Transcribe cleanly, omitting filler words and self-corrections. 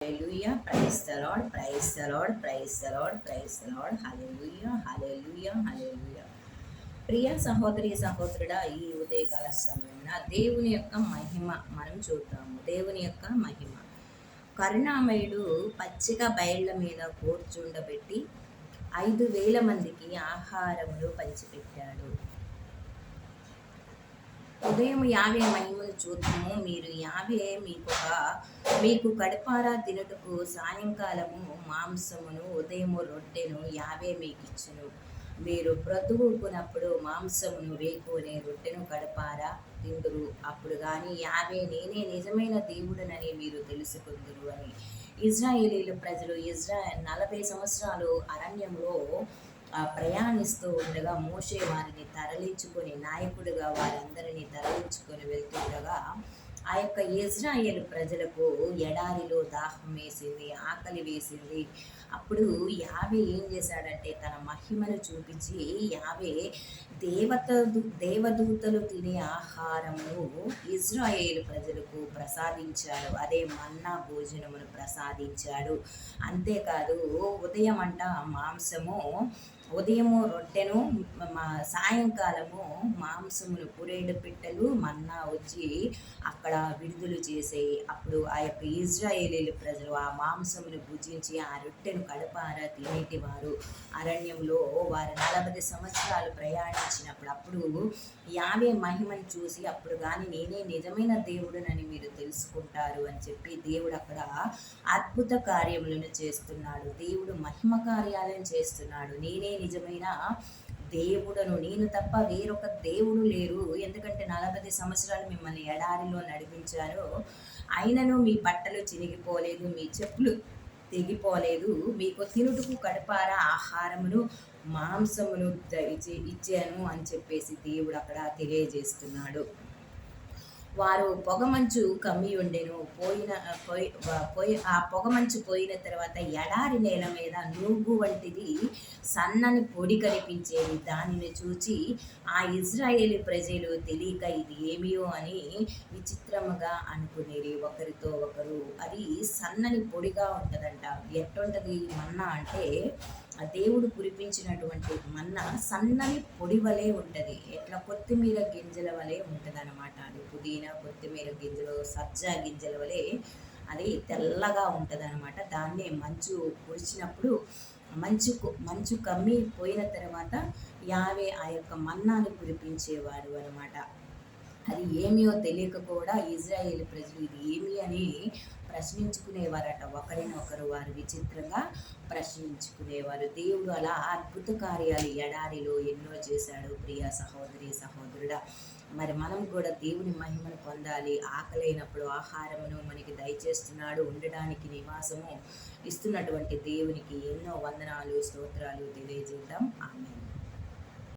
Hallelujah, praise the Lord, praise the Lord, praise the Lord, praise the Lord, hallelujah, hallelujah, hallelujah. ప్రియ సహోదరి సహోదరుడా, ఈ ఉదయకాల సమయమున దేవుని యొక్క మహిమ మనం చూద్దాము. దేవుని యొక్క మహిమ. కరుణామయుడు పచ్చిక బయళ్ళ మీద కూర్చుండబెట్టి 5,000 మందికి ఆహారములు పంచిపెట్టాడు. ఉదయం యావే మహిమను చూద్దాము. మీరు యావే మీకు కడుపారా తినుటకు సాయంకాలము మాంసమును ఉదయము రొట్టెను యావే మీకు ఇచ్చును. మీరు బ్రతుకున్నప్పుడు మాంసమును వేకునే రొట్టెను కడపారా తిందురు. అప్పుడు కానీ యావే నేనే నిజమైన దేవుడనని మీరు తెలుసుకుందురు అని. ఇజ్రాయేలీల ప్రజలు 40 సంవత్సరాలు అరణ్యంలో ప్రయాణిస్తూ ఉండగా మోషే వారిని తరలించుకొని నాయకుడిగా వారందరినీ తరలించుకొని వెళ్తుండగా ఆ యొక్క ఇజ్రాయేలు ప్రజలకు ఎడారిలో దాహం వేసింది, ఆకలి వేసింది. అప్పుడు యావే ఏం చేశాడంటే తన మహిమను చూపించి యావే దేవదూతలు తినే ఆహారమును ఇజ్రాయేలు ప్రజలకు ప్రసాదించాడు. అదే మన్నా భోజనమును ప్రసాదించాడు. అంతేకాదు ఉదయం అంట మాంసము, ఉదయము రొట్టెను, సాయంకాలము మాంసమును, పురేడు పిట్టలు మన్నా వచ్చి అక్కడ విడుదల చేసేయి. అప్పుడు ఆ యొక్క ఇజ్రాయేలీల ప్రజలు ఆ మాంసమును భుజించి ఆ రొట్టెను కడపారా తినేటి వారు. అరణ్యంలో వారు 40 సంవత్సరాలు ప్రయాణించినప్పుడు అప్పుడు యావే మహిమను చూసి అప్పుడు కానీ నేనే నిజమైన దేవుడునని మీరు తెలుసుకుంటారు అని చెప్పి దేవుడు అక్కడ అద్భుత కార్యములను చేస్తున్నాడు. దేవుడు మహిమ కార్యాలను చేస్తున్నాడు. నేనే నిజమైన దేవుడను, నేను తప్ప వేరొక దేవుడు లేరు. ఎందుకంటే 40 సంవత్సరాలు మిమ్మల్ని ఎడారిలో నడిపించాను, అయినను మీ బట్టలు చినిగిపోలేదు, మీ చెప్పులు తెగిపోలేదు. మీకు తినుటకు కడపార ఆహారమును మాంసమును ఇచ్చాను అని చెప్పేసి దేవుడు అక్కడ తెలియజేస్తున్నాడు. వారు పొగమంచు కమ్మి ఉండెను. ఆ పొగమంచు పోయిన తర్వాత ఎడారి నేల మీద నూగు వంటిది సన్నని పొడి కనిపించేది. దానిని చూచి ఆ ఇజ్రాయేలీ ప్రజలు తెలియక ఇది ఏమియో అని విచిత్రముగా అనుకునేది ఒకరితో ఒకరు. అది సన్నని పొడిగా ఉంటుందంట. ఎట్టుంటది మన్నా అంటే దేవుడు కురిపించినటువంటి మన్నా సన్నని పొడి వలె ఉంటుంది. ఎట్లా కొత్తిమీర గింజల వలె ఉంటుంది అనమాట. అది పుదీనా, కొత్తిమీర గింజలు, సబ్జా గింజల వలె అది తెల్లగా ఉంటుంది అనమాట. దాన్నే మంచు కురిచినప్పుడు మంచు కమ్మి పోయిన తర్వాత యావే ఆ యొక్క మన్నాను కురిపించేవాడు అనమాట. అది ఏమియో తెలియక కూడా ఇజ్రాయేల్ ప్రజలు ఇది ఏమి అని ప్రశ్నించుకునేవారట. ఒకరినొకరు వారు విచిత్రంగా ప్రశ్నించుకునేవారు. దేవుడు అలా అద్భుత కార్యాలు ఎడారిలో ఎన్నో చేశాడు. ప్రియ సహోదరి సహోదరుడా, మరి మనం కూడా దేవుని మహిమను పొందాలి. ఆకలైనప్పుడు ఆహారమును మనకి దయచేస్తున్నాడు, ఉండడానికి నివాసము ఇస్తున్నటువంటి దేవునికి ఎన్నో వందనాలు, స్తోత్రాలు తెలియజేద్దాం. ఆమేన్.